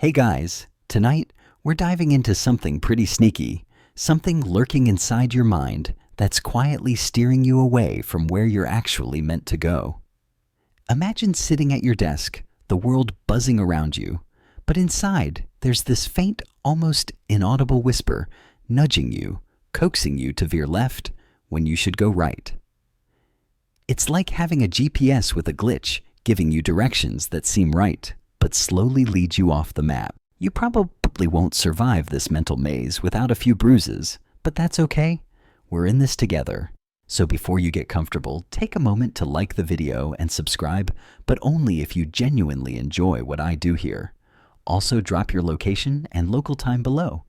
Hey guys, tonight we're diving into something pretty sneaky, something lurking inside your mind that's quietly steering you away from where you're actually meant to go. Imagine sitting at your desk, the world buzzing around you, but inside there's this faint, almost inaudible whisper nudging you, coaxing you to veer left when you should go right. It's like having a GPS with a glitch, giving you directions that seem right, but slowly lead you off the map. You probably won't survive this mental maze without a few bruises, but that's okay. We're in this together. So before you get comfortable, take a moment to like the video and subscribe, but only if you genuinely enjoy what I do here. Also drop your location and local time below.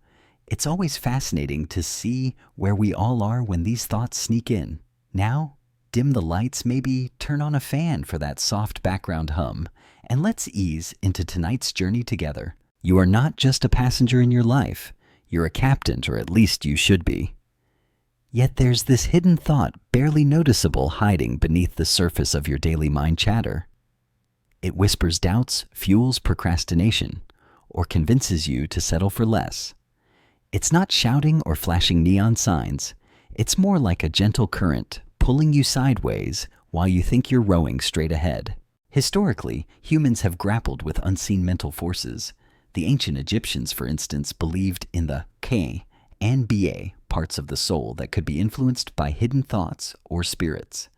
It's always fascinating to see where we all are when these thoughts sneak in. Now, dim the lights, maybe turn on a fan for that soft background hum, and let's ease into tonight's journey together. You are not just a passenger in your life, you're a captain, or at least you should be. Yet there's this hidden thought barely noticeable hiding beneath the surface of your daily mind chatter. It whispers doubts, fuels procrastination, or convinces you to settle for less. It's not shouting or flashing neon signs. It's more like a gentle current pulling you sideways while you think you're rowing straight ahead. Historically, humans have grappled with unseen mental forces. The ancient Egyptians, for instance, believed in the K and Ba parts of the soul that could be influenced by hidden thoughts or spirits.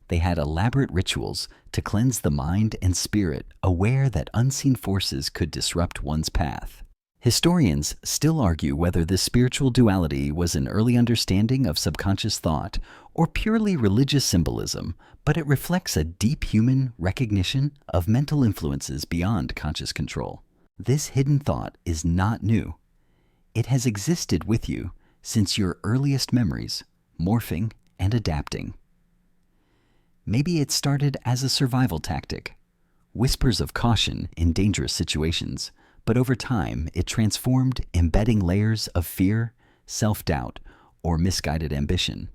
They had elaborate rituals to cleanse the mind and spirit, aware that unseen forces could disrupt one's path. Historians still argue whether this spiritual duality was an early understanding of subconscious thought or purely religious symbolism, but it reflects a deep human recognition of mental influences beyond conscious control. This hidden thought is not new. It has existed with you since your earliest memories, morphing and adapting. Maybe it started as a survival tactic, whispers of caution in dangerous situations, but over time it transformed, embedding layers of fear, self-doubt, or misguided ambition.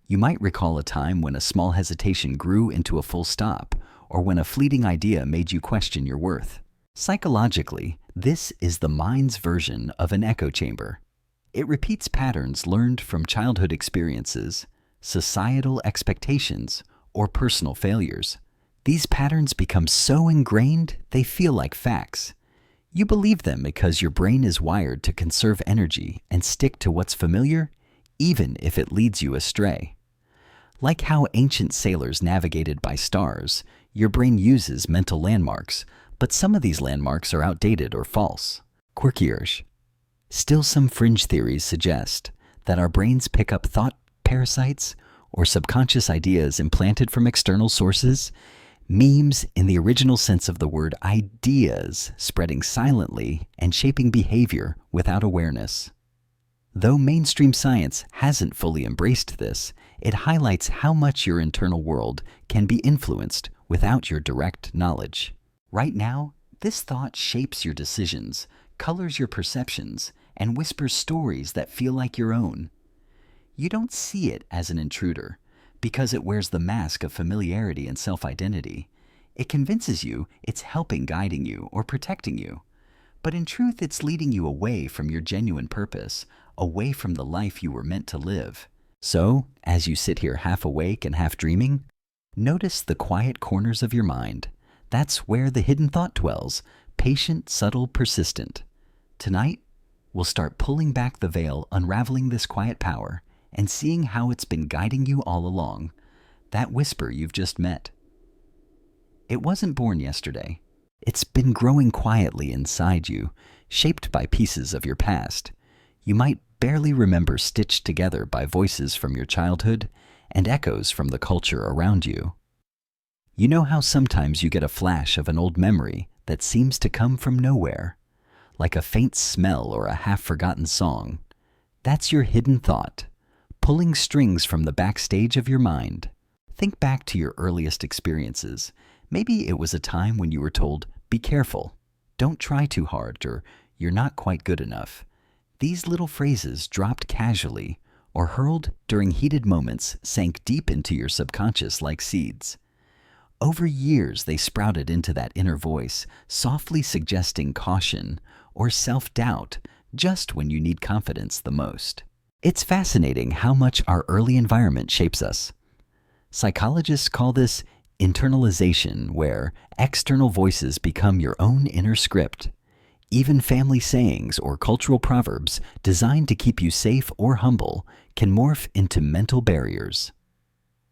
You might recall a time when a small hesitation grew into a full stop, or when a fleeting idea made you question your worth. Psychologically, this is the mind's version of an echo chamber. It repeats patterns learned from childhood experiences, societal expectations, or personal failures. These patterns become so ingrained they feel like facts. You believe them because your brain is wired to conserve energy and stick to what's familiar, even if it leads you astray. Like how ancient sailors navigated by stars, your brain uses mental landmarks, but some of these landmarks are outdated or false. Quirkier. Still, some fringe theories suggest that our brains pick up thought parasites or subconscious ideas implanted from external sources, memes in the original sense of the word, ideas spreading silently and shaping behavior without awareness. Though mainstream science hasn't fully embraced this, it highlights how much your internal world can be influenced without your direct knowledge. Right now, this thought shapes your decisions, colors your perceptions, and whispers stories that feel like your own. You don't see it as an intruder, because it wears the mask of familiarity and self-identity. It convinces you it's helping, guiding you, or protecting you. But in truth, it's leading you away from your genuine purpose, away from the life you were meant to live. So, as you sit here half awake and half dreaming, notice the quiet corners of your mind. That's where the hidden thought dwells, patient, subtle, persistent. Tonight, we'll start pulling back the veil, unraveling this quiet power, and seeing how it's been guiding you all along, that whisper you've just met. It wasn't born yesterday. It's been growing quietly inside you, shaped by pieces of your past. You might barely remember, stitched together by voices from your childhood and echoes from the culture around you. You know how sometimes you get a flash of an old memory that seems to come from nowhere, like a faint smell or a half-forgotten song? That's your hidden thought, pulling strings from the backstage of your mind. Think back to your earliest experiences. Maybe it was a time when you were told, "Be careful, don't try too hard," or "You're not quite good enough." These little phrases, dropped casually or hurled during heated moments, sank deep into your subconscious like seeds. Over years, they sprouted into that inner voice, softly suggesting caution or self-doubt just when you need confidence the most. It's fascinating how much our early environment shapes us. Psychologists call this internalization, where external voices become your own inner script. Even family sayings or cultural proverbs designed to keep you safe or humble can morph into mental barriers.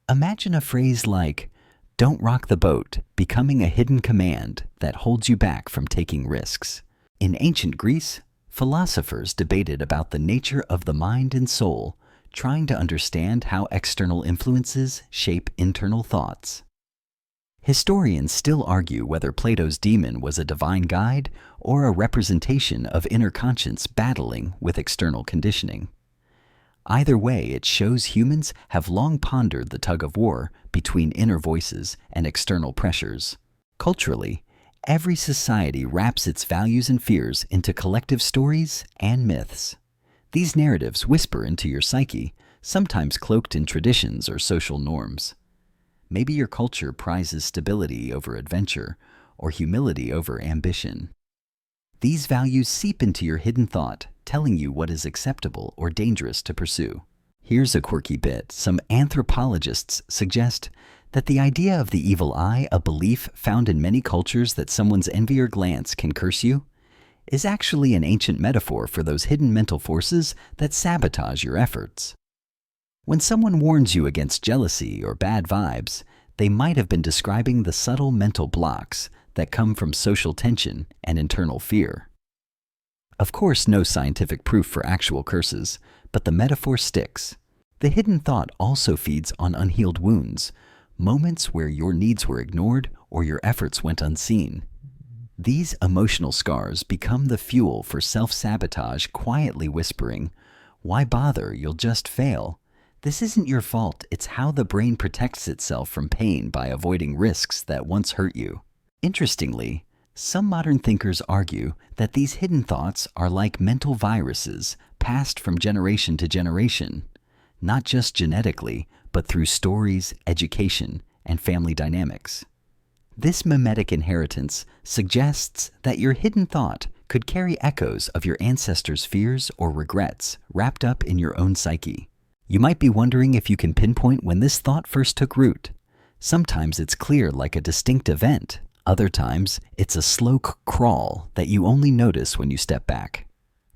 Imagine a phrase like, "Don't rock the boat," becoming a hidden command that holds you back from taking risks. In ancient Greece, philosophers debated about the nature of the mind and soul, trying to understand how external influences shape internal thoughts. Historians still argue whether Plato's demon was a divine guide or a representation of inner conscience battling with external conditioning. Either way, it shows humans have long pondered the tug-of-war between inner voices and external pressures. Culturally, every society wraps its values and fears into collective stories and myths. These narratives whisper into your psyche, sometimes cloaked in traditions or social norms. Maybe your culture prizes stability over adventure or humility over ambition. These values seep into your hidden thought, telling you what is acceptable or dangerous to pursue. Here's a quirky bit. Some anthropologists suggest that the idea of the evil eye, a belief found in many cultures that someone's envy or glance can curse you, is actually an ancient metaphor for those hidden mental forces that sabotage your efforts. When someone warns you against jealousy or bad vibes, they might have been describing the subtle mental blocks that come from social tension and internal fear. Of course, no scientific proof for actual curses, but the metaphor sticks. The hidden thought also feeds on unhealed wounds, moments where your needs were ignored or your efforts went unseen. These emotional scars become the fuel for self-sabotage, quietly whispering, "Why bother? You'll just fail." This isn't your fault. It's how the brain protects itself from pain by avoiding risks that once hurt you. Interestingly, some modern thinkers argue that these hidden thoughts are like mental viruses passed from generation to generation, not just genetically, but through stories, education, and family dynamics. This mimetic inheritance suggests that your hidden thought could carry echoes of your ancestors' fears or regrets wrapped up in your own psyche. You might be wondering if you can pinpoint when this thought first took root. Sometimes it's clear like a distinct event. Other times, it's a slow crawl that you only notice when you step back.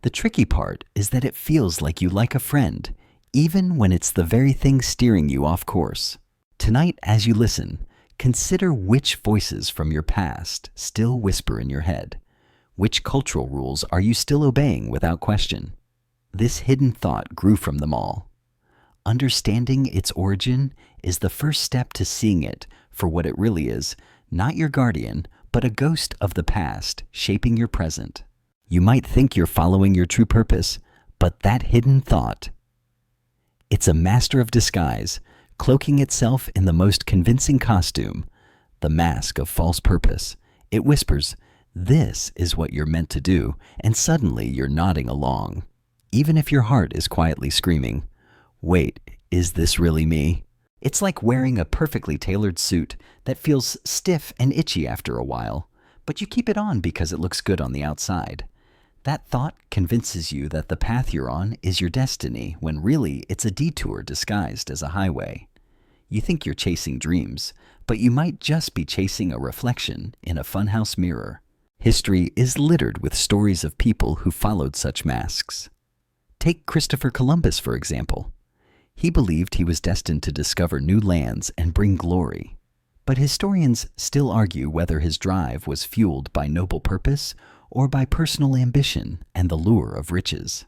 The tricky part is that it feels like you like a friend, even when it's the very thing steering you off course. Tonight, as you listen, consider which voices from your past still whisper in your head. Which cultural rules are you still obeying without question? This hidden thought grew from them all. Understanding its origin is the first step to seeing it for what it really is, not your guardian, but a ghost of the past shaping your present. You might think you're following your true purpose, but that hidden thought, it's a master of disguise, cloaking itself in the most convincing costume, the mask of false purpose. It whispers, "This is what you're meant to do," and suddenly you're nodding along, even if your heart is quietly screaming, "Wait, is this really me?" It's like wearing a perfectly tailored suit that feels stiff and itchy after a while, but you keep it on because it looks good on the outside. That thought convinces you that the path you're on is your destiny, when really it's a detour disguised as a highway. You think you're chasing dreams, but you might just be chasing a reflection in a funhouse mirror. History is littered with stories of people who followed such masks. Take Christopher Columbus, for example. He believed he was destined to discover new lands and bring glory. But historians still argue whether his drive was fueled by noble purpose or by personal ambition and the lure of riches.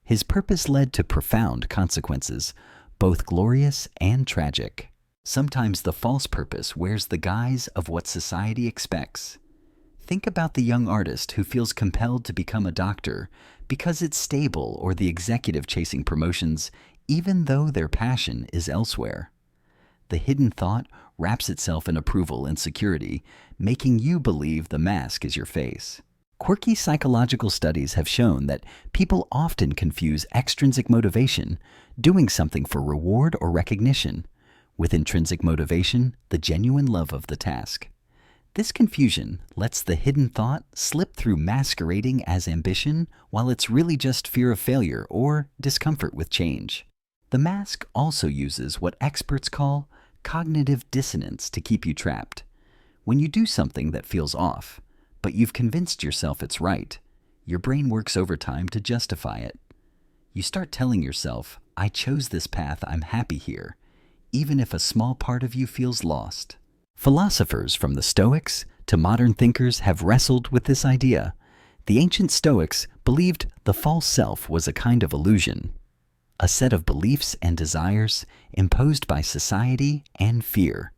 His purpose led to profound consequences, both glorious and tragic. Sometimes the false purpose wears the guise of what society expects. Think about the young artist who feels compelled to become a doctor because it's stable, or the executive chasing promotions even though their passion is elsewhere. The hidden thought wraps itself in approval and security, making you believe the mask is your face. Quirky psychological studies have shown that people often confuse extrinsic motivation, doing something for reward or recognition, with intrinsic motivation, the genuine love of the task. This confusion lets the hidden thought slip through masquerading as ambition while it's really just fear of failure or discomfort with change. The mask also uses what experts call cognitive dissonance to keep you trapped. When you do something that feels off, but you've convinced yourself it's right, your brain works overtime to justify it. You start telling yourself, I chose this path, I'm happy here, even if a small part of you feels lost. Philosophers from the Stoics to modern thinkers have wrestled with this idea. The ancient Stoics believed the false self was a kind of illusion, a set of beliefs and desires imposed by society and fear.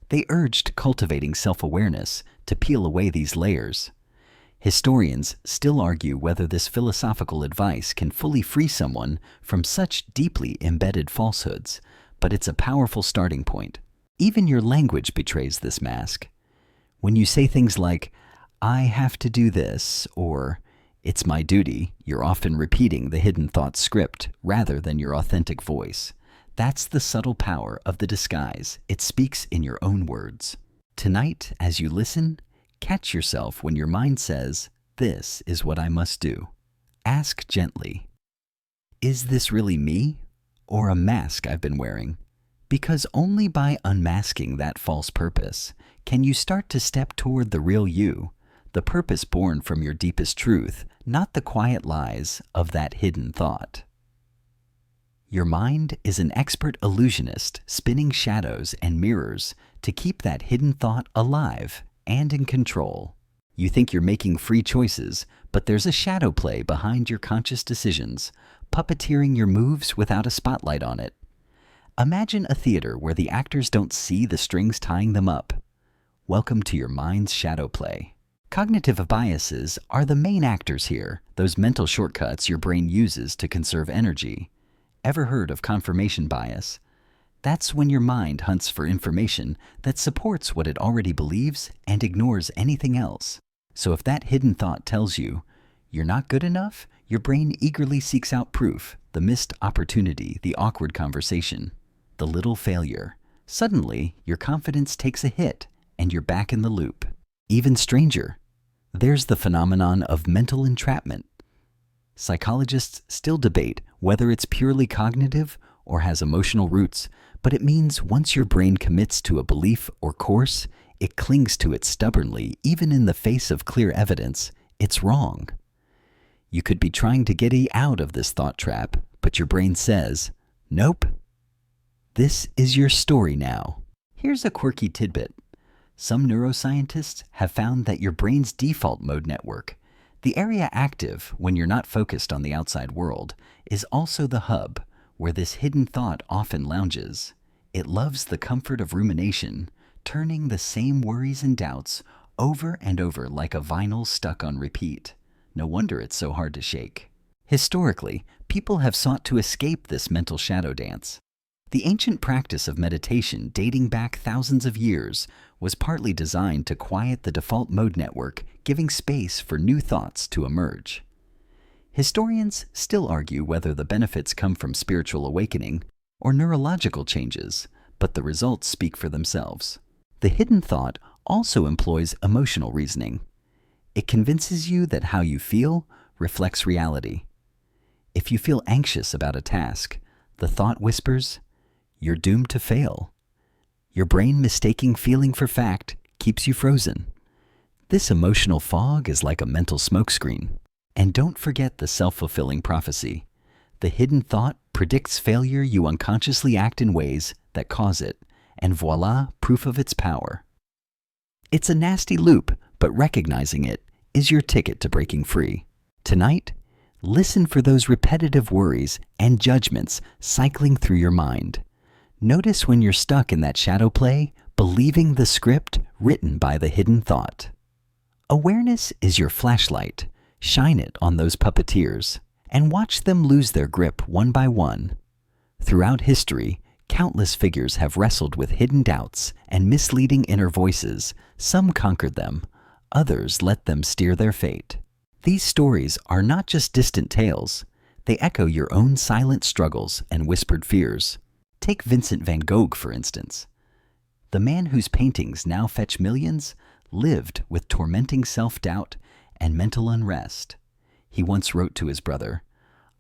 They urged cultivating self-awareness to peel away these layers. Historians still argue whether this philosophical advice can fully free someone from such deeply embedded falsehoods, but it's a powerful starting point. Even your language betrays this mask. When you say things like, I have to do this, or it's my duty, you're often repeating the hidden thought script rather than your authentic voice. That's the subtle power of the disguise. It speaks in your own words. Tonight, as you listen, catch yourself when your mind says, this is what I must do. Ask gently, is this really me, or a mask I've been wearing? Because only by unmasking that false purpose can you start to step toward the real you, the purpose born from your deepest truth, not the quiet lies of that hidden thought. Your mind is an expert illusionist spinning shadows and mirrors to keep that hidden thought alive and in control. You think you're making free choices, but there's a shadow play behind your conscious decisions, puppeteering your moves without a spotlight on it. Imagine a theater where the actors don't see the strings tying them up. Welcome to your mind's shadow play. Cognitive biases are the main actors here, those mental shortcuts your brain uses to conserve energy. Ever heard of confirmation bias? That's when your mind hunts for information that supports what it already believes and ignores anything else. So if that hidden thought tells you you're not good enough, your brain eagerly seeks out proof, the missed opportunity, the awkward conversation, the little failure. Suddenly, your confidence takes a hit and you're back in the loop. Even stranger, there's the phenomenon of mental entrapment. Psychologists still debate whether it's purely cognitive or has emotional roots, but it means once your brain commits to a belief or course, it clings to it stubbornly, even in the face of clear evidence it's wrong. You could be trying to get out of this thought trap, but your brain says, nope. This is your story now. Here's a quirky tidbit. Some neuroscientists have found that your brain's default mode network, the area active when you're not focused on the outside world, is also the hub where this hidden thought often lounges. It loves the comfort of rumination, turning the same worries and doubts over and over like a vinyl stuck on repeat. No wonder it's so hard to shake. Historically, people have sought to escape this mental shadow dance. The ancient practice of meditation, dating back thousands of years, was partly designed to quiet the default mode network, giving space for new thoughts to emerge. Historians still argue whether the benefits come from spiritual awakening or neurological changes, but the results speak for themselves. The hidden thought also employs emotional reasoning. It convinces you that how you feel reflects reality. If you feel anxious about a task, the thought whispers, you're doomed to fail. Your brain mistaking feeling for fact keeps you frozen. This emotional fog is like a mental smokescreen. And don't forget the self-fulfilling prophecy. The hidden thought predicts failure, you unconsciously act in ways that cause it, and voila, proof of its power. It's a nasty loop, but recognizing it is your ticket to breaking free. Tonight, listen for those repetitive worries and judgments cycling through your mind. Notice when you're stuck in that shadow play, believing the script written by the hidden thought. Awareness is your flashlight. Shine it on those puppeteers and watch them lose their grip one by one. Throughout history, countless figures have wrestled with hidden doubts and misleading inner voices. Some conquered them, others let them steer their fate. These stories are not just distant tales, they echo your own silent struggles and whispered fears. Take Vincent van Gogh, for instance. The man whose paintings now fetch millions lived with tormenting self-doubt and mental unrest. He once wrote to his brother,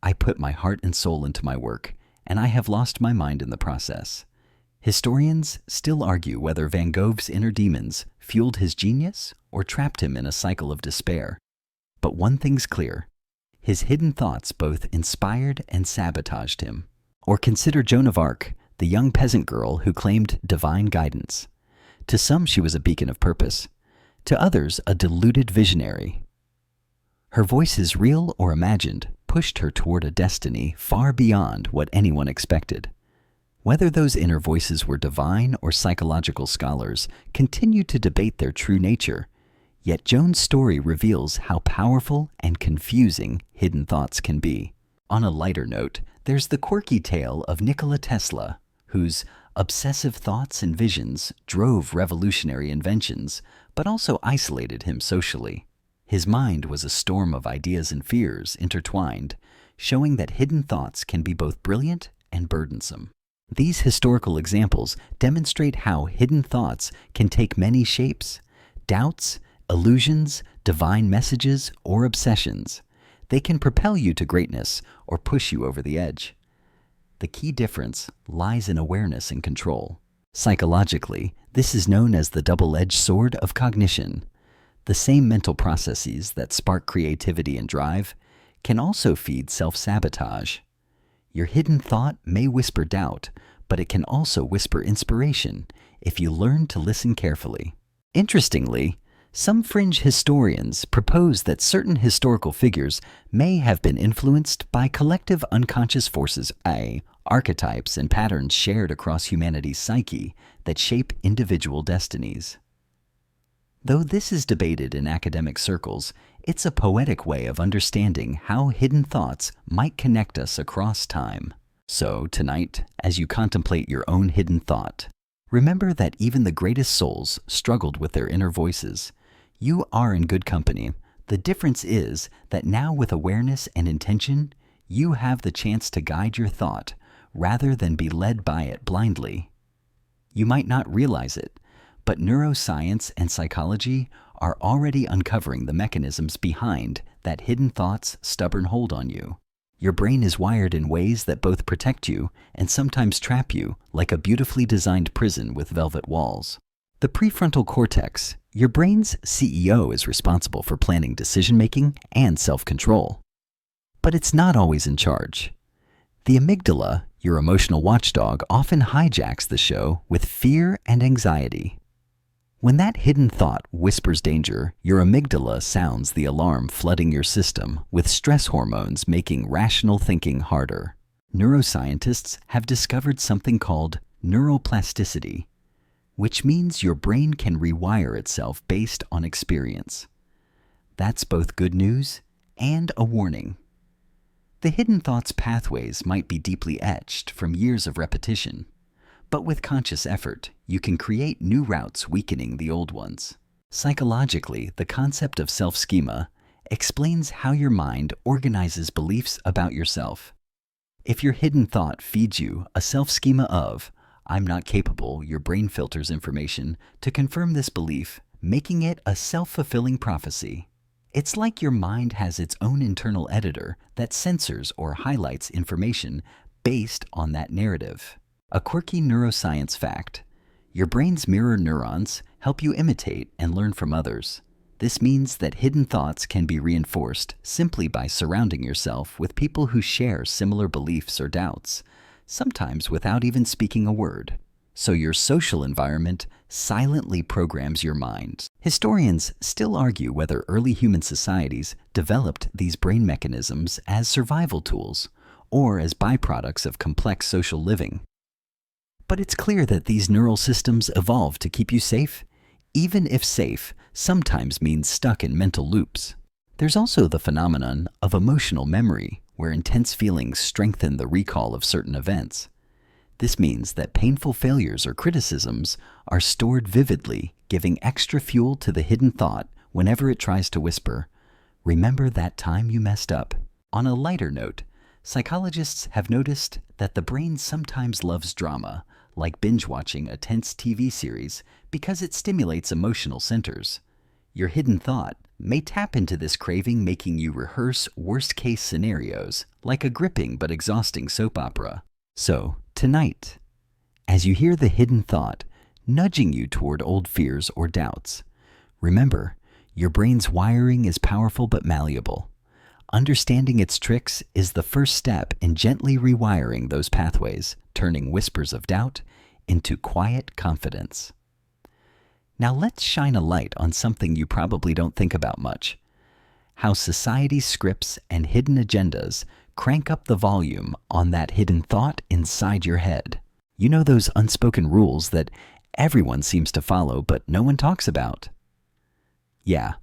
"I put my heart and soul into my work, and I have lost my mind in the process." Historians still argue whether Van Gogh's inner demons fueled his genius or trapped him in a cycle of despair. But one thing's clear: his hidden thoughts both inspired and sabotaged him. Or consider Joan of Arc, the young peasant girl who claimed divine guidance. To some, she was a beacon of purpose. To others, a deluded visionary. Her voices, real or imagined, pushed her toward a destiny far beyond what anyone expected. Whether those inner voices were divine or psychological, scholars continue to debate their true nature. Yet Joan's story reveals how powerful and confusing hidden thoughts can be. On a lighter note, there's the quirky tale of Nikola Tesla, whose obsessive thoughts and visions drove revolutionary inventions, but also isolated him socially. His mind was a storm of ideas and fears intertwined, showing that hidden thoughts can be both brilliant and burdensome. These historical examples demonstrate how hidden thoughts can take many shapes: doubts, illusions, divine messages, or obsessions. They can propel you to greatness or push you over the edge. The key difference lies in awareness and control. Psychologically, this is known as the double-edged sword of cognition. The same mental processes that spark creativity and drive can also feed self-sabotage. Your hidden thought may whisper doubt, but it can also whisper inspiration if you learn to listen carefully. Interestingly, some fringe historians propose that certain historical figures may have been influenced by collective unconscious forces, archetypes and patterns shared across humanity's psyche that shape individual destinies. Though this is debated in academic circles, it's a poetic way of understanding how hidden thoughts might connect us across time. So tonight, as you contemplate your own hidden thought, remember that even the greatest souls struggled with their inner voices. You are in good company. The difference is that now, with awareness and intention, you have the chance to guide your thought rather than be led by it blindly. You might not realize it, but neuroscience and psychology are already uncovering the mechanisms behind that hidden thought's stubborn hold on you. Your brain is wired in ways that both protect you and sometimes trap you, like a beautifully designed prison with velvet walls. The prefrontal cortex, your brain's CEO, is responsible for planning decision-making and self-control. But it's not always in charge. The amygdala, your emotional watchdog, often hijacks the show with fear and anxiety. When that hidden thought whispers danger, your amygdala sounds the alarm, flooding your system with stress hormones, making rational thinking harder. Neuroscientists have discovered something called neuroplasticity, which means your brain can rewire itself based on experience. That's both good news and a warning. The hidden thought's pathways might be deeply etched from years of repetition, but with conscious effort, you can create new routes, weakening the old ones. Psychologically, the concept of self-schema explains how your mind organizes beliefs about yourself. If your hidden thought feeds you a self-schema of "I'm not capable," your brain filters information to confirm this belief, making it a self-fulfilling prophecy. It's like your mind has its own internal editor that censors or highlights information based on that narrative. A quirky neuroscience fact: your brain's mirror neurons help you imitate and learn from others. This means that hidden thoughts can be reinforced simply by surrounding yourself with people who share similar beliefs or doubts, sometimes without even speaking a word. So your social environment silently programs your mind. Historians still argue whether early human societies developed these brain mechanisms as survival tools or as byproducts of complex social living. But it's clear that these neural systems evolved to keep you safe, even if safe sometimes means stuck in mental loops. There's also the phenomenon of emotional memory, where intense feelings strengthen the recall of certain events. This means that painful failures or criticisms are stored vividly, giving extra fuel to the hidden thought whenever it tries to whisper, "Remember that time you messed up." On a lighter note, Psychologists have noticed that the brain sometimes loves drama, like binge watching a tense TV series, because it stimulates emotional centers. Your hidden thought may tap into this craving, making you rehearse worst-case scenarios, like a gripping but exhausting soap opera. So, tonight, as you hear the hidden thought nudging you toward old fears or doubts, remember, your brain's wiring is powerful but malleable. Understanding its tricks is the first step in gently rewiring those pathways, turning whispers of doubt into quiet confidence. Now let's shine a light on something you probably don't think about much: how society's scripts and hidden agendas crank up the volume on that hidden thought inside your head. You know, those unspoken rules that everyone seems to follow but no one talks about? Yeah,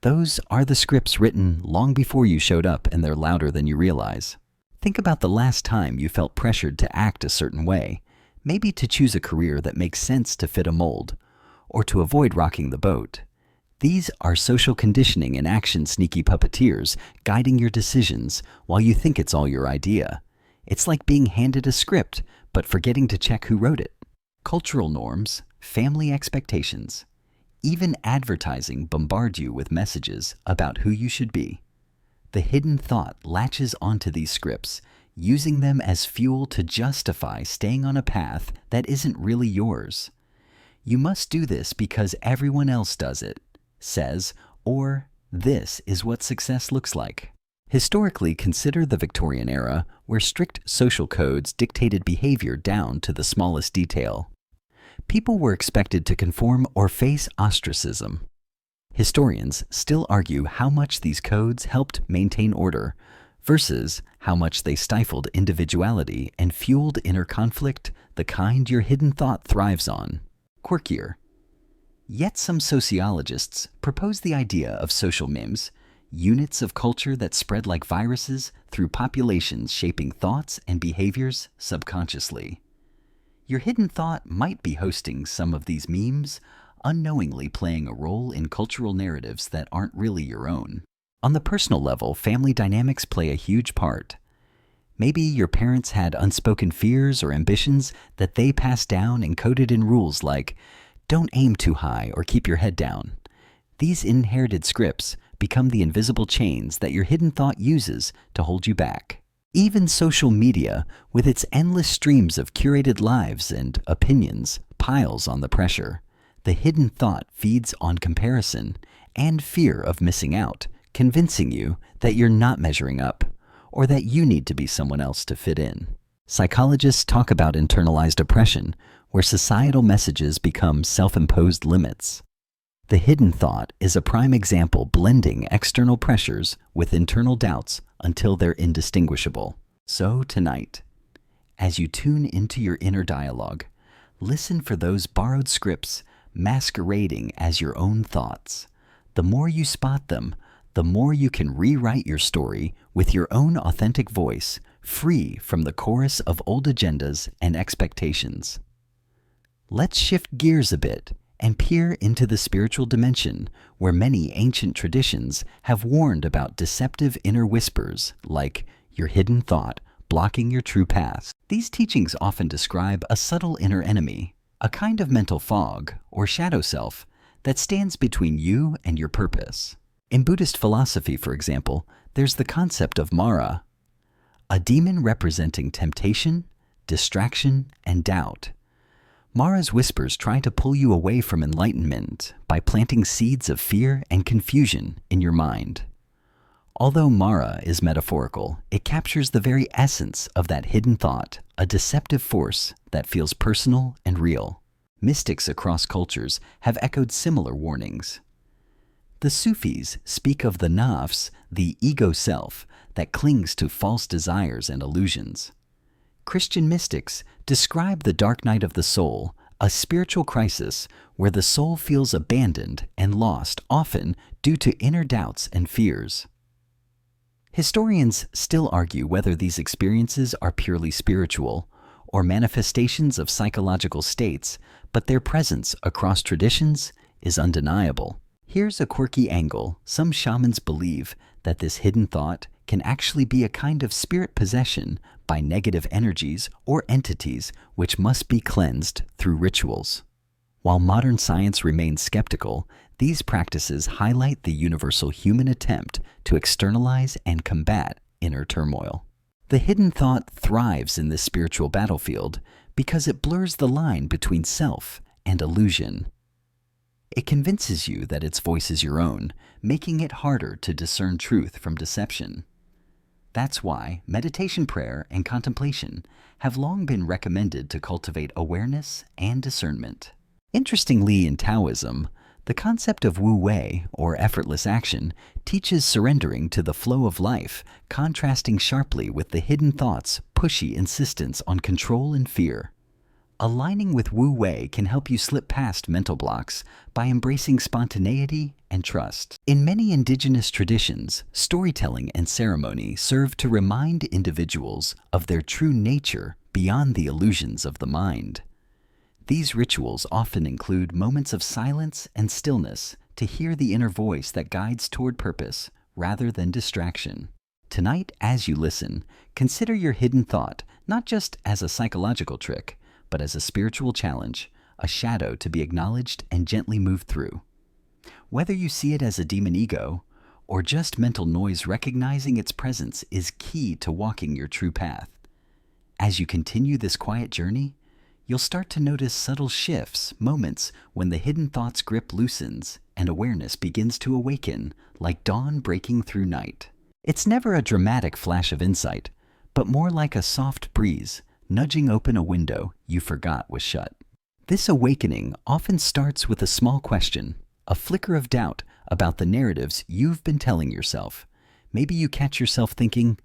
those are the scripts written long before you showed up, and they're louder than you realize. Think about the last time you felt pressured to act a certain way, maybe to choose a career that makes sense to fit a mold, or to avoid rocking the boat. These are social conditioning in action, sneaky puppeteers guiding your decisions while you think it's all your idea. It's like being handed a script, but forgetting to check who wrote it. Cultural norms, family expectations, even advertising bombard you with messages about who you should be. The hidden thought latches onto these scripts, using them as fuel to justify staying on a path that isn't really yours. You must do this because everyone else does it, says, or this is what success looks like. Historically, consider the Victorian era, where strict social codes dictated behavior down to the smallest detail. People were expected to conform or face ostracism. Historians still argue how much these codes helped maintain order versus how much they stifled individuality and fueled inner conflict, the kind your hidden thought thrives on. Quirkier. Yet some sociologists propose the idea of social memes, units of culture that spread like viruses through populations, shaping thoughts and behaviors subconsciously. Your hidden thought might be hosting some of these memes, unknowingly playing a role in cultural narratives that aren't really your own. On the personal level, family dynamics play a huge part. Maybe your parents had unspoken fears or ambitions that they passed down, encoded in rules like, don't aim too high or keep your head down. These inherited scripts become the invisible chains that your hidden thought uses to hold you back. Even social media, with its endless streams of curated lives and opinions, piles on the pressure. The hidden thought feeds on comparison and fear of missing out, convincing you that you're not measuring up, or that you need to be someone else to fit in. Psychologists talk about internalized oppression, where societal messages become self-imposed limits. The hidden thought is a prime example, blending external pressures with internal doubts until they're indistinguishable. So tonight, as you tune into your inner dialogue, listen for those borrowed scripts masquerading as your own thoughts. The more you spot them, the more you can rewrite your story with your own authentic voice, free from the chorus of old agendas and expectations. Let's shift gears a bit and peer into the spiritual dimension, where many ancient traditions have warned about deceptive inner whispers like your hidden thought blocking your true path. These teachings often describe a subtle inner enemy, a kind of mental fog or shadow self that stands between you and your purpose. In Buddhist philosophy, for example, there's the concept of Mara, a demon representing temptation, distraction, and doubt. Mara's whispers try to pull you away from enlightenment by planting seeds of fear and confusion in your mind. Although Mara is metaphorical, it captures the very essence of that hidden thought, a deceptive force that feels personal and real. Mystics across cultures have echoed similar warnings. The Sufis speak of the nafs, the ego self, that clings to false desires and illusions. Christian mystics describe the dark night of the soul, a spiritual crisis where the soul feels abandoned and lost, often due to inner doubts and fears. Historians still argue whether these experiences are purely spiritual or manifestations of psychological states, but their presence across traditions is undeniable. Here's a quirky angle. Some shamans believe that this hidden thought can actually be a kind of spirit possession by negative energies or entities which must be cleansed through rituals. While modern science remains skeptical, these practices highlight the universal human attempt to externalize and combat inner turmoil. The hidden thought thrives in this spiritual battlefield because it blurs the line between self and illusion. It convinces you that its voice is your own, making it harder to discern truth from deception. That's why meditation, prayer, and contemplation have long been recommended to cultivate awareness and discernment. Interestingly, in Taoism, the concept of wu wei, or effortless action, teaches surrendering to the flow of life, contrasting sharply with the hidden thought's pushy insistence on control and fear. Aligning with wu wei can help you slip past mental blocks by embracing spontaneity and trust. In many indigenous traditions, storytelling and ceremony serve to remind individuals of their true nature beyond the illusions of the mind. These rituals often include moments of silence and stillness to hear the inner voice that guides toward purpose rather than distraction. Tonight, as you listen, consider your hidden thought not just as a psychological trick, but as a spiritual challenge, a shadow to be acknowledged and gently moved through. Whether you see it as a demon ego or just mental noise, recognizing its presence is key to walking your true path. As you continue this quiet journey, you'll start to notice subtle shifts, moments when the hidden thought's grip loosens and awareness begins to awaken like dawn breaking through night. It's never a dramatic flash of insight, but more like a soft breeze nudging open a window you forgot was shut. This awakening often starts with a small question, a flicker of doubt about the narratives you've been telling yourself. Maybe you catch yourself thinking,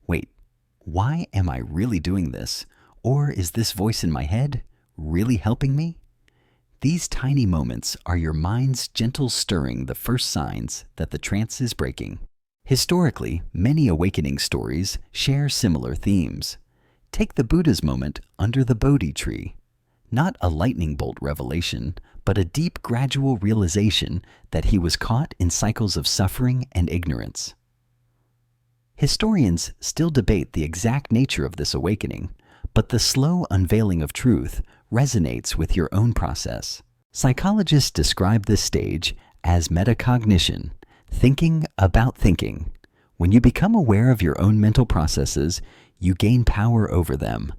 wait, why am I really doing this? Or is this voice in my head really helping me? These tiny moments are your mind's gentle stirring, the first signs that the trance is breaking. Historically, many awakening stories share similar themes. Take the Buddha's moment under the Bodhi tree. Not a lightning bolt revelation, but a deep, gradual realization that he was caught in cycles of suffering and ignorance. Historians still debate the exact nature of this awakening, but the slow unveiling of truth resonates with your own process. Psychologists describe this stage as metacognition, thinking about thinking. When you become aware of your own mental processes, you gain power over them.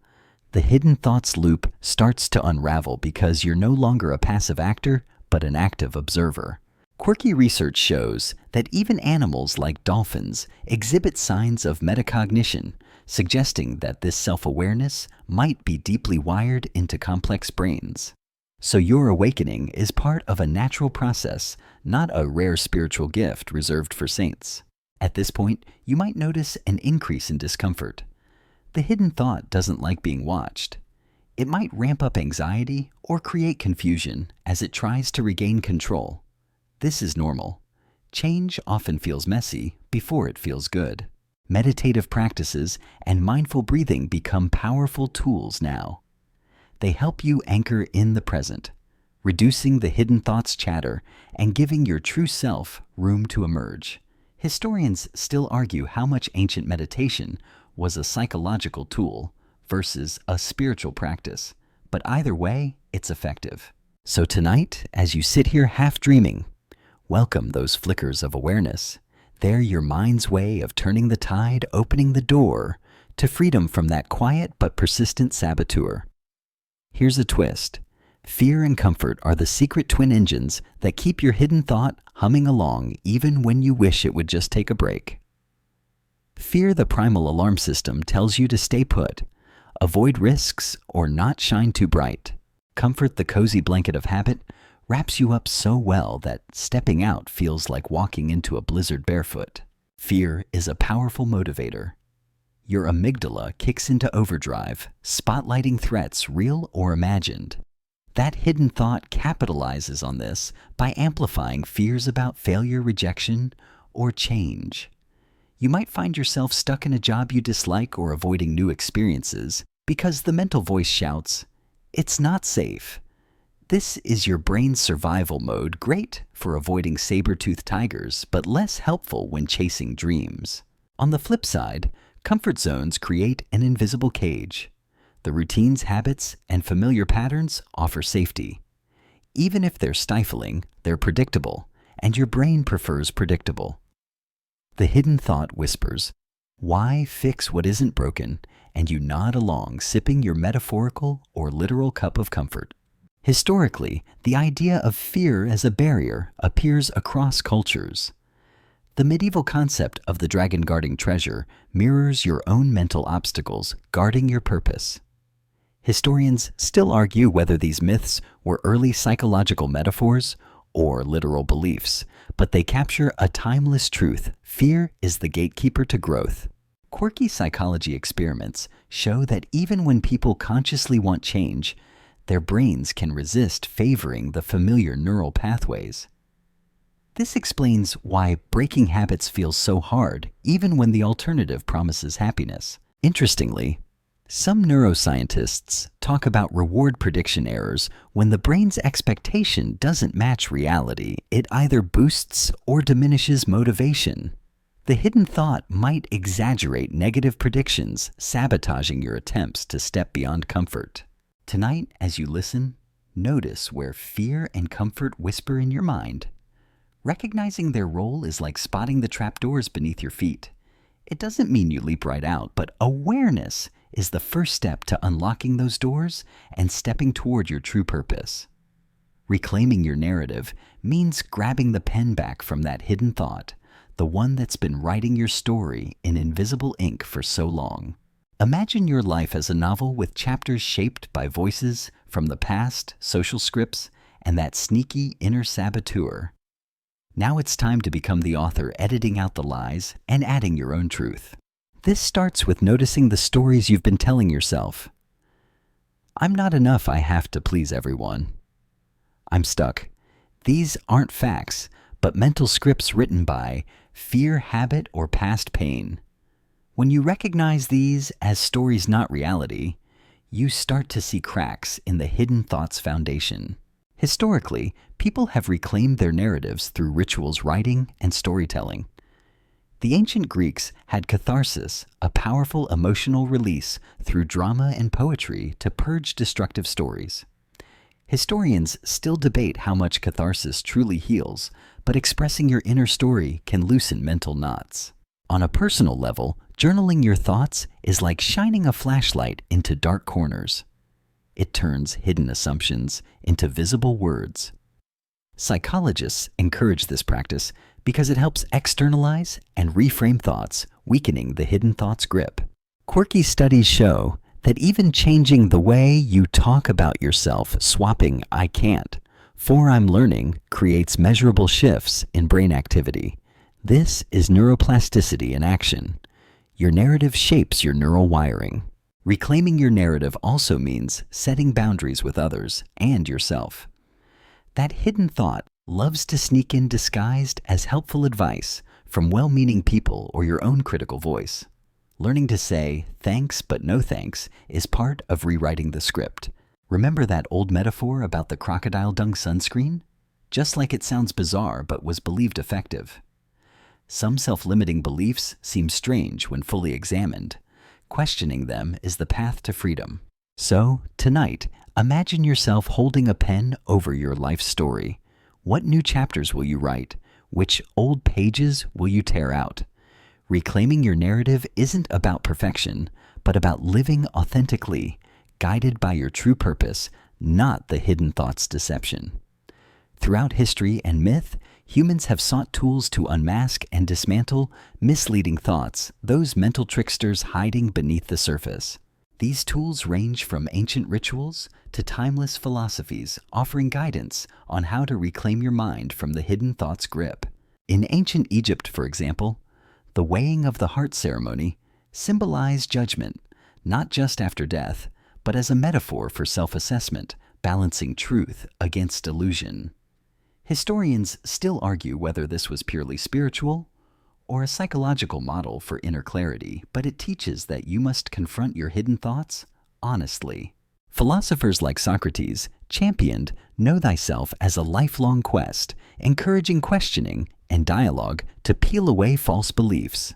The hidden thoughts loop starts to unravel because you're no longer a passive actor, but an active observer. Quirky research shows that even animals like dolphins exhibit signs of metacognition, suggesting that this self-awareness might be deeply wired into complex brains. So your awakening is part of a natural process, not a rare spiritual gift reserved for saints. At this point, you might notice an increase in discomfort. The hidden thought doesn't like being watched. It might ramp up anxiety or create confusion as it tries to regain control. This is normal. Change often feels messy before it feels good. Meditative practices and mindful breathing become powerful tools now. They help you anchor in the present, reducing the hidden thoughts chatter and giving your true self room to emerge. Historians still argue how much ancient meditation was a psychological tool versus a spiritual practice, but either way, it's effective. So tonight, as you sit here half dreaming, welcome those flickers of awareness. They're your mind's way of turning the tide, opening the door to freedom from that quiet but persistent saboteur. Here's a twist. Fear and comfort are the secret twin engines that keep your hidden thought humming along even when you wish it would just take a break. Fear, the primal alarm system, tells you to stay put, avoid risks, or not shine too bright. Comfort, the cozy blanket of habit, wraps you up so well that stepping out feels like walking into a blizzard barefoot. Fear is a powerful motivator. Your amygdala kicks into overdrive, spotlighting threats, real or imagined. That hidden thought capitalizes on this by amplifying fears about failure, rejection, or change. You might find yourself stuck in a job you dislike or avoiding new experiences because the mental voice shouts, "It's not safe." This is your brain's survival mode, great for avoiding saber-toothed tigers, but less helpful when chasing dreams. On the flip side, comfort zones create an invisible cage. The routines, habits, and familiar patterns offer safety. Even if they're stifling, they're predictable, and your brain prefers predictable. The hidden thought whispers, "Why fix what isn't broken?" and you nod along, sipping your metaphorical or literal cup of comfort. Historically, the idea of fear as a barrier appears across cultures. The medieval concept of the dragon guarding treasure mirrors your own mental obstacles guarding your purpose. Historians still argue whether these myths were early psychological metaphors or literal beliefs, but they capture a timeless truth: fear is the gatekeeper to growth. Quirky psychology experiments show that even when people consciously want change, their brains can resist favoring the familiar neural pathways. This explains why breaking habits feels so hard, even when the alternative promises happiness. Interestingly, some neuroscientists talk about reward prediction errors. When the brain's expectation doesn't match reality, it either boosts or diminishes motivation. The hidden thought might exaggerate negative predictions, sabotaging your attempts to step beyond comfort. Tonight, as you listen, notice where fear and comfort whisper in your mind. Recognizing their role is like spotting the trapdoors beneath your feet. It doesn't mean you leap right out, but awareness is the first step to unlocking those doors and stepping toward your true purpose. Reclaiming your narrative means grabbing the pen back from that hidden thought, the one that's been writing your story in invisible ink for so long. Imagine your life as a novel with chapters shaped by voices from the past, social scripts, and that sneaky inner saboteur. Now it's time to become the author, editing out the lies and adding your own truth. This starts with noticing the stories you've been telling yourself. I'm not enough, I have to please everyone. I'm stuck. These aren't facts, but mental scripts written by fear, habit, or past pain. When you recognize these as stories, not reality, you start to see cracks in the hidden thought's foundation. Historically, people have reclaimed their narratives through rituals, writing, and storytelling. The ancient Greeks had catharsis, a powerful emotional release through drama and poetry to purge destructive stories. Historians still debate how much catharsis truly heals, but expressing your inner story can loosen mental knots. On a personal level, journaling your thoughts is like shining a flashlight into dark corners. It turns hidden assumptions into visible words. Psychologists encourage this practice because it helps externalize and reframe thoughts, weakening the hidden thought's grip. Quirky studies show that even changing the way you talk about yourself, swapping "I can't" for "I'm learning," creates measurable shifts in brain activity. This is neuroplasticity in action. Your narrative shapes your neural wiring. Reclaiming your narrative also means setting boundaries with others and yourself. That hidden thought loves to sneak in disguised as helpful advice from well-meaning people or your own critical voice. Learning to say thanks but no thanks is part of rewriting the script. Remember that old metaphor about the crocodile dung sunscreen? Just like it sounds bizarre but was believed effective. Some self-limiting beliefs seem strange when fully examined. Questioning them is the path to freedom. So, tonight, imagine yourself holding a pen over your life story. What new chapters will you write? Which old pages will you tear out? Reclaiming your narrative isn't about perfection, but about living authentically, guided by your true purpose, not the hidden thought's deception. Throughout history and myth, humans have sought tools to unmask and dismantle misleading thoughts, those mental tricksters hiding beneath the surface. These tools range from ancient rituals to timeless philosophies, offering guidance on how to reclaim your mind from the hidden thought's grip. In ancient Egypt, for example, the weighing of the heart ceremony symbolized judgment, not just after death, but as a metaphor for self-assessment, balancing truth against illusion. Historians still argue whether this was purely spiritual or a psychological model for inner clarity, but it teaches that you must confront your hidden thoughts honestly. Philosophers like Socrates championed know thyself as a lifelong quest, encouraging questioning and dialogue to peel away false beliefs.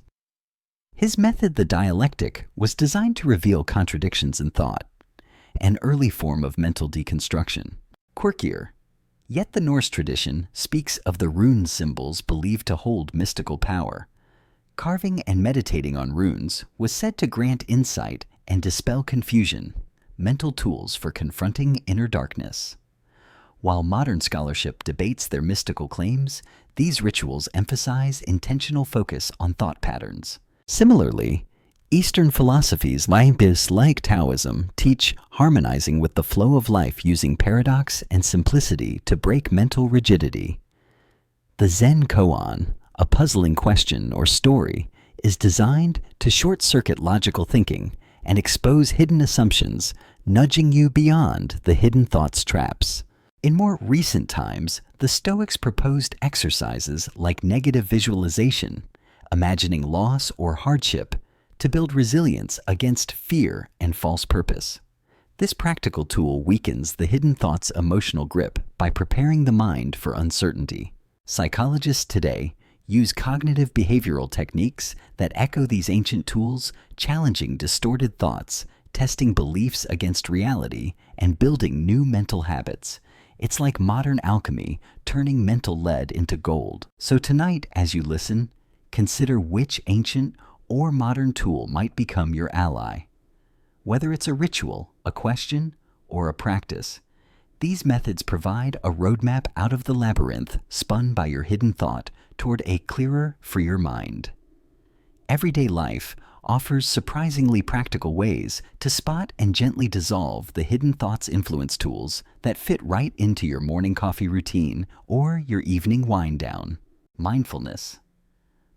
His method, the dialectic, was designed to reveal contradictions in thought, an early form of mental deconstruction. Quirkier. Yet the Norse tradition speaks of the rune symbols believed to hold mystical power. Carving and meditating on runes was said to grant insight and dispel confusion, mental tools for confronting inner darkness. While modern scholarship debates their mystical claims, these rituals emphasize intentional focus on thought patterns. Similarly, Eastern philosophies like Taoism teach harmonizing with the flow of life using paradox and simplicity to break mental rigidity. The Zen koan, a puzzling question or story, is designed to short-circuit logical thinking and expose hidden assumptions, nudging you beyond the hidden thoughts traps. In more recent times, the Stoics proposed exercises like negative visualization, imagining loss or hardship, to build resilience against fear and false purpose. This practical tool weakens the hidden thought's emotional grip by preparing the mind for uncertainty. Psychologists today use cognitive behavioral techniques that echo these ancient tools, challenging distorted thoughts, testing beliefs against reality, and building new mental habits. It's like modern alchemy, turning mental lead into gold. So tonight, as you listen, consider which ancient or modern tool might become your ally. Whether it's a ritual, a question, or a practice, these methods provide a roadmap out of the labyrinth spun by your hidden thought toward a clearer, freer mind. Everyday life offers surprisingly practical ways to spot and gently dissolve the hidden thoughts influence tools that fit right into your morning coffee routine or your evening wind down. Mindfulness.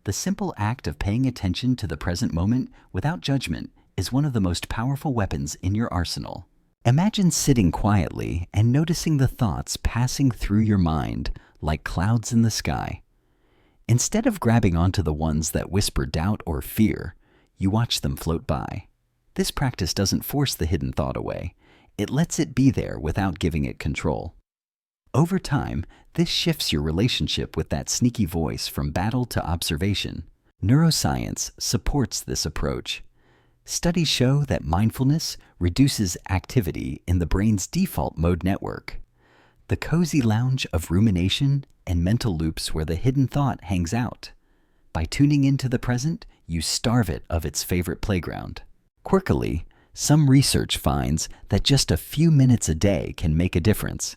The simple act of paying attention to the present moment without judgment is one of the most powerful weapons in your arsenal. Imagine sitting quietly and noticing the thoughts passing through your mind like clouds in the sky. Instead of grabbing onto the ones that whisper doubt or fear, you watch them float by. This practice doesn't force the hidden thought away. It lets it be there without giving it control. Over time, this shifts your relationship with that sneaky voice from battle to observation. Neuroscience supports this approach. Studies show that mindfulness reduces activity in the brain's default mode network, the cozy lounge of rumination and mental loops where the hidden thought hangs out. By tuning into the present, you starve it of its favorite playground. Quirkily, some research finds that just a few minutes a day can make a difference.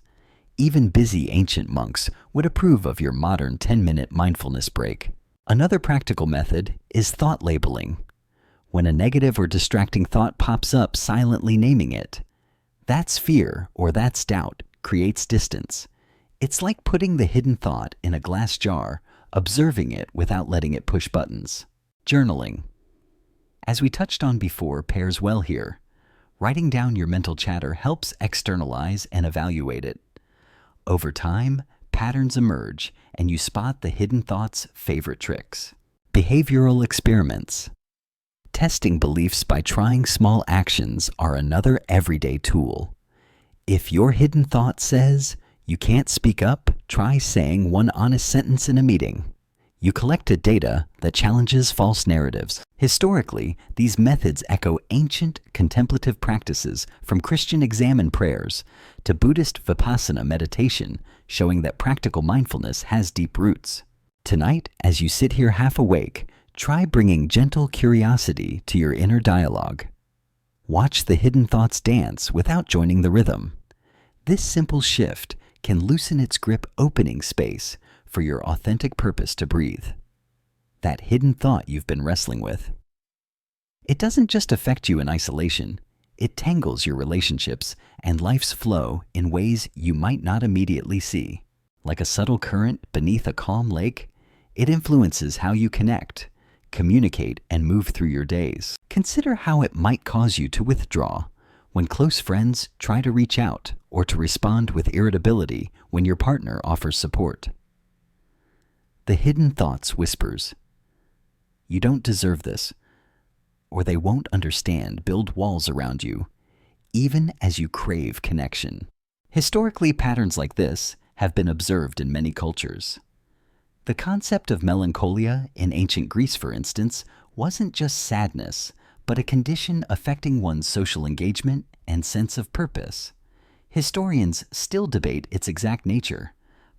Even busy ancient monks would approve of your modern 10-minute mindfulness break. Another practical method is thought labeling. When a negative or distracting thought pops up, silently naming it. That's fear or that's doubt creates distance. It's like putting the hidden thought in a glass jar, observing it without letting it push buttons. Journaling. As we touched on before, pairs well here. Writing down your mental chatter helps externalize and evaluate it. Over time, patterns emerge and you spot the hidden thought's favorite tricks. Behavioral experiments. Testing beliefs by trying small actions are another everyday tool. If your hidden thought says, "You can't speak up," try saying one honest sentence in a meeting. You collected data that challenges false narratives. Historically, these methods echo ancient contemplative practices from Christian examen prayers to Buddhist vipassana meditation, showing that practical mindfulness has deep roots. Tonight, as you sit here half awake, try bringing gentle curiosity to your inner dialogue. Watch the hidden thoughts dance without joining the rhythm. This simple shift can loosen its grip, opening space for your authentic purpose to breathe. That hidden thought you've been wrestling with. It doesn't just affect you in isolation. It tangles your relationships and life's flow in ways you might not immediately see. Like a subtle current beneath a calm lake, it influences how you connect, communicate, and move through your days. Consider how it might cause you to withdraw when close friends try to reach out or to respond with irritability when your partner offers support. The hidden thoughts whispers, "You don't deserve this," or "They won't understand," build walls around you, even as you crave connection. Historically, patterns like this have been observed in many cultures. The concept of melancholia in ancient Greece, for instance, wasn't just sadness, but a condition affecting one's social engagement and sense of purpose. Historians still debate its exact nature,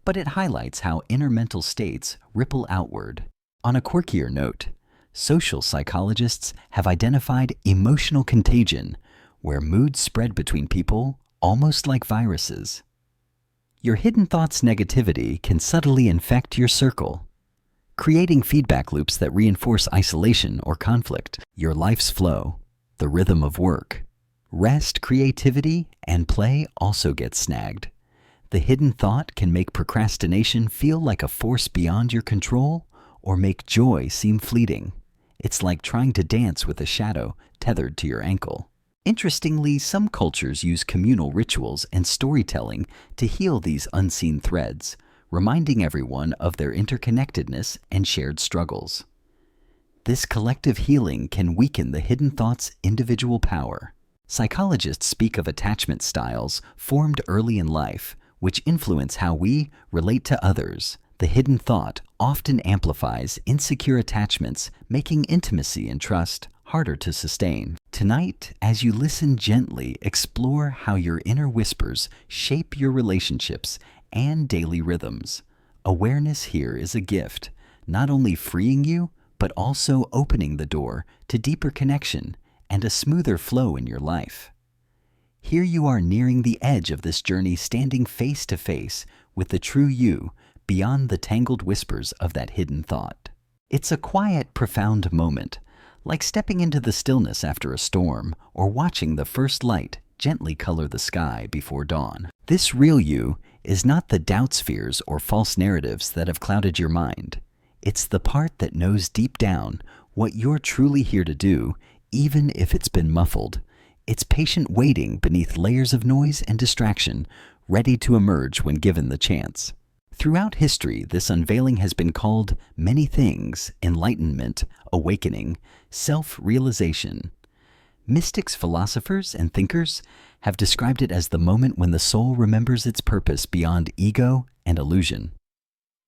but it highlights how inner mental states ripple outward. On a quirkier note, social psychologists have identified emotional contagion, where moods spread between people almost like viruses. Your hidden thoughts' negativity can subtly infect your circle, creating feedback loops that reinforce isolation or conflict, your life's flow, the rhythm of work. Rest, creativity, and play also get snagged. The hidden thought can make procrastination feel like a force beyond your control or make joy seem fleeting. It's like trying to dance with a shadow tethered to your ankle. Interestingly, some cultures use communal rituals and storytelling to heal these unseen threads, reminding everyone of their interconnectedness and shared struggles. This collective healing can weaken the hidden thought's individual power. Psychologists speak of attachment styles formed early in life, which influence how we relate to others. The hidden thought often amplifies insecure attachments, making intimacy and trust harder to sustain. Tonight, as you listen gently, explore how your inner whispers shape your relationships and daily rhythms. Awareness here is a gift, not only freeing you, but also opening the door to deeper connection and a smoother flow in your life. Here you are nearing the edge of this journey, standing face to face with the true you beyond the tangled whispers of that hidden thought. It's a quiet, profound moment, like stepping into the stillness after a storm or watching the first light gently color the sky before dawn. This real you is not the doubts, fears, or false narratives that have clouded your mind. It's the part that knows deep down what you're truly here to do, even if it's been muffled. It's patient waiting beneath layers of noise and distraction, ready to emerge when given the chance. Throughout history, this unveiling has been called many things: enlightenment, awakening, self-realization. Mystics, philosophers, and thinkers have described it as the moment when the soul remembers its purpose beyond ego and illusion.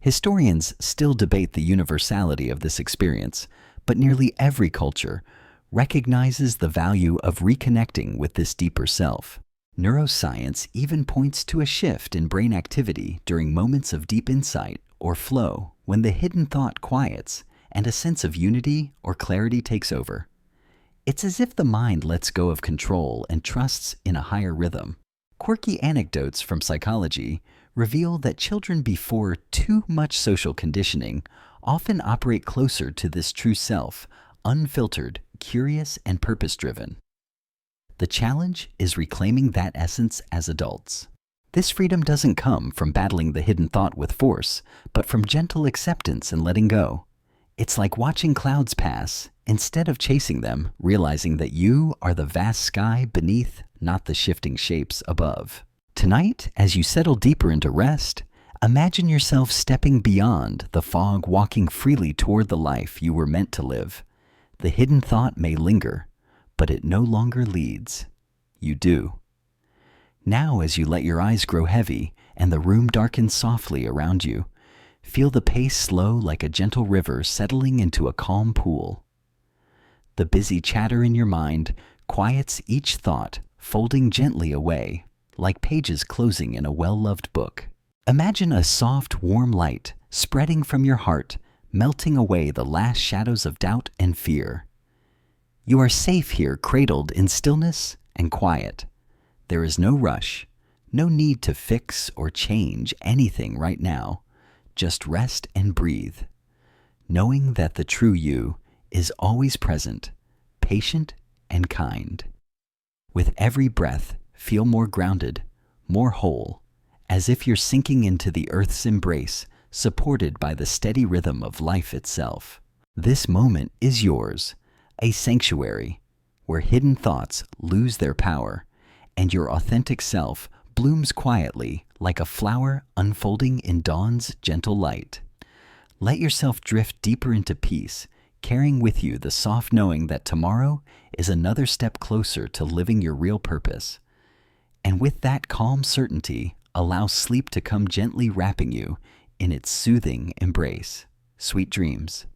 Historians still debate the universality of this experience, but nearly every culture recognizes the value of reconnecting with this deeper self. Neuroscience even points to a shift in brain activity during moments of deep insight or flow, when the hidden thought quiets and a sense of unity or clarity takes over. It's as if the mind lets go of control and trusts in a higher rhythm. Quirky anecdotes from psychology reveal that children before too much social conditioning often operate closer to this true self, unfiltered, curious, and purpose-driven. The challenge is reclaiming that essence as adults. This freedom doesn't come from battling the hidden thought with force, but from gentle acceptance and letting go. It's like watching clouds pass, instead of chasing them, realizing that you are the vast sky beneath, not the shifting shapes above. Tonight, as you settle deeper into rest, imagine yourself stepping beyond the fog, walking freely toward the life you were meant to live. The hidden thought may linger, but it no longer leads. You do. Now, as you let your eyes grow heavy and the room darkens softly around you, feel the pace slow like a gentle river settling into a calm pool. The busy chatter in your mind quiets each thought, folding gently away, like pages closing in a well-loved book. Imagine a soft, warm light spreading from your heart, melting away the last shadows of doubt and fear. You are safe here, cradled in stillness and quiet. There is no rush, no need to fix or change anything right now. Just rest and breathe, knowing that the true you is always present, patient and kind. With every breath, feel more grounded, more whole, as if you're sinking into the earth's embrace, supported by the steady rhythm of life itself. This moment is yours, a sanctuary where hidden thoughts lose their power and your authentic self blooms quietly like a flower unfolding in dawn's gentle light. Let yourself drift deeper into peace, carrying with you the soft knowing that tomorrow is another step closer to living your real purpose. And with that calm certainty, allow sleep to come gently wrapping you in its soothing embrace. Sweet dreams.